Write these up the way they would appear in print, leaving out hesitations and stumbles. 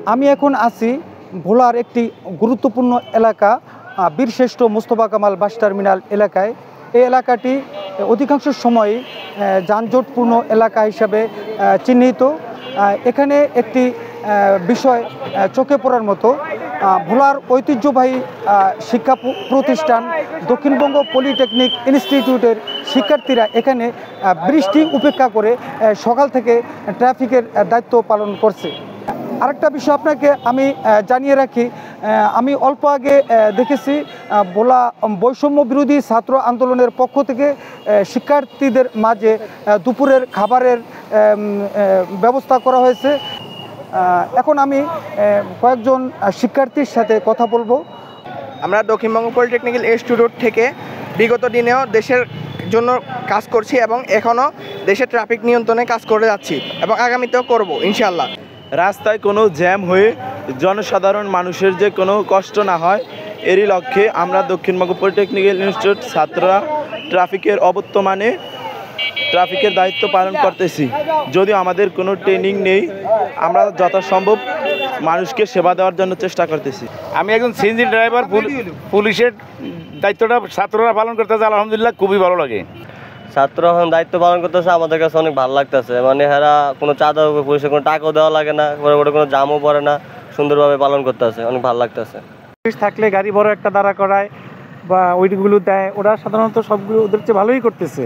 আমি এখন আছি ভোলার একটি গুরুত্বপূর্ণ এলাকা বীরশ্রেষ্ঠ মোস্তফা কামাল বাস টার্মিনাল এলাকায়। এই এলাকাটি অধিকাংশ সময় যানজটপূর্ণ এলাকা হিসাবে চিহ্নিত। এখানে একটি বিষয় চোখে পড়ার মতো, ভোলার ঐতিহ্যবাহী শিক্ষা প্রতিষ্ঠান দক্ষিণবঙ্গ পলিটেকনিক ইনস্টিটিউটের শিক্ষার্থীরা এখানে বৃষ্টি উপেক্ষা করে সকাল থেকে ট্রাফিকের দায়িত্ব পালন করছে। আরেকটা বিষয় আপনাকে আমি জানিয়ে রাখি, আমি অল্প আগে দেখেছি ভোলা বৈষম্য বিরোধী ছাত্র আন্দোলনের পক্ষ থেকে শিক্ষার্থীদের মাঝে দুপুরের খাবারের ব্যবস্থা করা হয়েছে। এখন আমি কয়েকজন শিক্ষার্থীর সাথে কথা বলবো। আমরা দক্ষিণবঙ্গ পলিটেকনিক্যাল ইনস্টিটিউট থেকে বিগত দিনেও দেশের জন্য কাজ করছি এবং এখনও দেশের ট্রাফিক নিয়ন্ত্রণে কাজ করে যাচ্ছি এবং আগামীতেও করব ইনশাআল্লাহ। রাস্তায় কোনো জ্যাম হয়ে জনসাধারণ মানুষের যে কোনো কষ্ট না হয় এরই লক্ষ্যে আমরা দক্ষিণবঙ্গ পলিটেকনিক্যাল ইনস্টিটিউট ছাত্ররা ট্রাফিকের অবর্তমানে ট্রাফিকের দায়িত্ব পালন করতেছি। যদিও আমাদের কোনো ট্রেনিং নেই, আমরা যথাসম্ভব মানুষকে সেবা দেওয়ার জন্য চেষ্টা করতেছি। আমি একজন সিএনজি ড্রাইভার, পুলিশের দায়িত্বটা ছাত্ররা পালন করতেছে, আলহামদুলিল্লাহ খুবই ভালো লাগে। ছাত্র এখন দায়িত্ব পালন করতেছে, আমাদের কাছে অনেক ভালো লাগতেছে। মানে এরা কোনো চাঁদা পুলিশের কোনো টাকাও দেওয়া লাগে না, কোনো জামও পড়ে না, সুন্দরভাবে পালন করতেছে, অনেক ভালো লাগতেছে। পুলিশ থাকলে গাড়ি বড় একটা দাঁড়া করায় বা ওইগুলো দেয়, ওরা সাধারণত সবগুলো ওদের চেয়ে ভালোই করতেছে।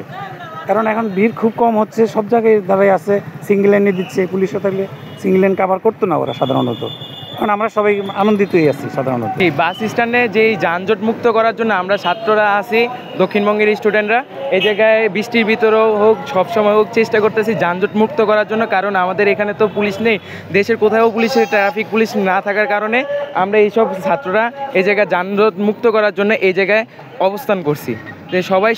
কারণ এখন ভিড় খুব কম হচ্ছে, সব জায়গায় দাঁড়াই আছে, সিঙ্গেল লাইনে দিচ্ছে। পুলিশও থাকলে সিঙ্গেল লাইন কাভার করতো না ওরা সাধারণত। কারণ আমরা সবাই আনন্দিতই আছি সাধারণত। এই বাস স্ট্যান্ডে যেই যানজট মুক্ত করার জন্য আমরা ছাত্ররা আছি, দক্ষিণবঙ্গের স্টুডেন্টরা এই জায়গায় বৃষ্টির ভিতরেও হোক সবসময় হোক চেষ্টা করতেছি যানজট মুক্ত করার জন্য। কারণ আমাদের এখানে তো পুলিশ নেই, দেশের কোথাও পুলিশের ট্রাফিক পুলিশ না থাকার কারণে আমরা এইসব ছাত্ররা এই জায়গায় যানজট মুক্ত করার জন্য এই জায়গায় অবস্থান করছি। যে সবাই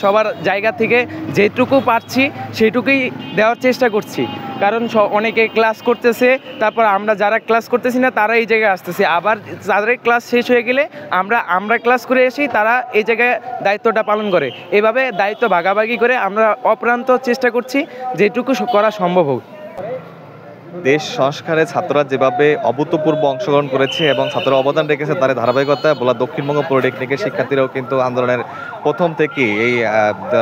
সবার জায়গা থেকে যেটুকু পারছি সেইটুকুই দেওয়ার চেষ্টা করছি। কারণ অনেকে ক্লাস করতেছে, তারপর আমরা যারা ক্লাস করতেছি না তারা এই জায়গায় আসতেছে, আবার যাদের ক্লাস শেষ হয়ে গেলে আমরা ক্লাস করে এসে তারা এই জায়গায় দায়িত্বটা পালন করে। এভাবে দায়িত্ব ভাগাভাগি করে আমরা অপ্রান্ত চেষ্টা করছি যেটুকু করা সম্ভব হোক। দেশ সংস্কারে ছাত্ররা যেভাবে অভূতপূর্ব অংশগ্রহণ করেছে এবং ছাত্ররা অবদান রেখেছে তার ধারাবাহিকতা বলা দক্ষিণবঙ্গ পলিটেকনিকের শিক্ষার্থীরাও কিন্তু আন্দোলনের প্রথম থেকে এই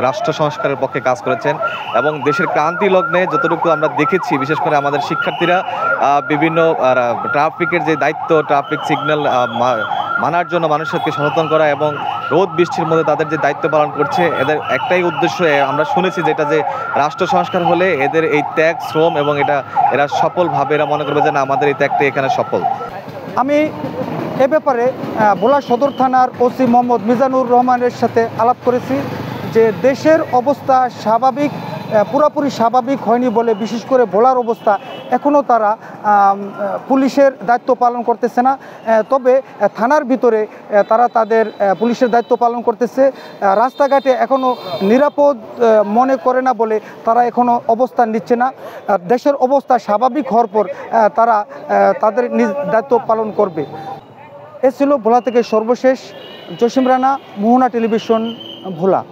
রাষ্ট্র সংস্কারের পক্ষে কাজ করেছেন এবং দেশের ক্রান্তি লগ্নে যতটুকু আমরা দেখেছি, বিশেষ করে আমাদের শিক্ষার্থীরা বিভিন্ন ট্রাফিকের যে দায়িত্ব, ট্রাফিক সিগন্যাল মানার জন্য মানুষকে সচেতন করা এবং রোদ বৃষ্টির মধ্যে তাদের যে দায়িত্ব পালন করছে, এদের একটাই উদ্দেশ্য আমরা শুনেছি যেটা যে রাষ্ট্র সংস্কার হলে এদের এই ত্যাগ শ্রম এবং এরা সফলভাবে এরা মনে করবে যে না আমাদের এই ত্যাগটা এখানে সফল। আমি এ ব্যাপারে ভোলা সদর থানার ওসি মোহাম্মদ মিজানুর রহমানের সাথে আলাপ করেছি যে দেশের অবস্থা পুরোপুরি স্বাভাবিক হয়নি বলে, বিশেষ করে ভোলার অবস্থা এখনও তারা পুলিশের দায়িত্ব পালন করতেছে না। তবে থানার ভিতরে তারা তাদের পুলিশের দায়িত্ব পালন করতেছে। রাস্তাঘাটে এখনও নিরাপদ মনে করে না বলে তারা এখনও অবস্থান নিচ্ছে না। দেশের অবস্থা স্বাভাবিক হওয়ার পর তারা তাদের নিজ দায়িত্ব পালন করবে। এ ছিল ভোলা থেকে সর্বশেষ। জসিম রানা, মোহনা টেলিভিশন, ভোলা।